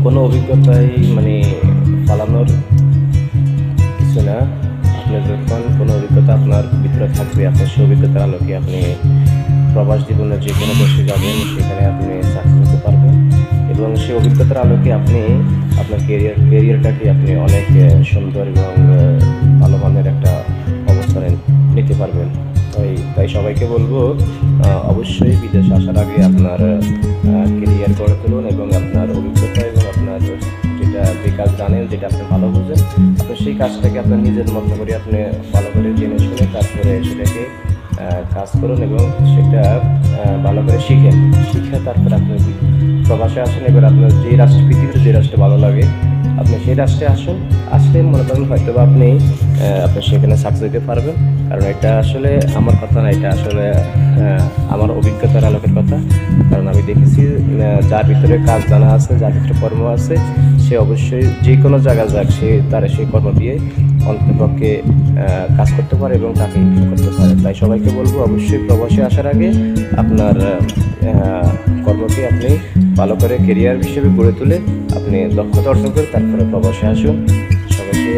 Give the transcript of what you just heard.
কোনো অভিজ্ঞতাই মানে পালানোর কিছু না। আপনার যখন কোনো অভিজ্ঞতা আপনার ভিতরে থাকবে, আপনার সেই অভিজ্ঞতার আলোকে আপনি প্রবাস জীবনে যে কোনো দেশে যাবেন, সেখানে আপনি সাকসেস হতে পারবেন এবং সেই অভিজ্ঞতার আলোকে আপনি আপনার কেরিয়ারটাকে আপনি অনেক সুন্দর এবং ভালো মানের একটা অবস্থানে নিতে পারবেন। তাই সবাইকে বলবো, অবশ্যই বিদেশে আসার আগে আপনার কেরিয়ার গড়ে তুলুন এবং আপনার অভিজ্ঞতা এবং আপনার যে কাজ জানেন, যেটা আপনি ভালো বুঝেন, আপনি সেই কাজটাকে আপনার নিজের মতো করে আপনি ভালো করে জেনে শুনে তারপরে সেটাকে কাজ করুন এবং সেটা ভালো করে শিখে তারপরে আপনি প্রবাসে আসেন। এবার আপনার যে রাষ্ট্র, পৃথিবীতে যে রাষ্ট্রে ভালো লাগে আপনি সেই রাষ্ট্রে আসলে মনে করেন হয়তো বা আপনি সেখানে সাকসেস হতে পারবেন। কারণ এটা আসলে আমার কথা না, এটা আসলে আমার অভিজ্ঞতার আলোকের কথা। কারণ আমি দেখেছি যার ভিতরে কাজ জানা আছে, যার ভিতরে কর্ম আছে, সে অবশ্যই যে কোনো জায়গায় যাক তারা সেই কর্ম দিয়ে অন্ততপক্ষে কাজ করতে পারে এবং তাকে ইনকাম করতে পারে। তাই সবাইকে বলবো, অবশ্যই প্রবাসে আসার আগে আপনার কর্মকে আপনি ভালো করে কেরিয়ার হিসেবে গড়ে তুলে আপনি দক্ষতা অর্জন করে তারপরে প্রবাসে আসুন। সবাইকে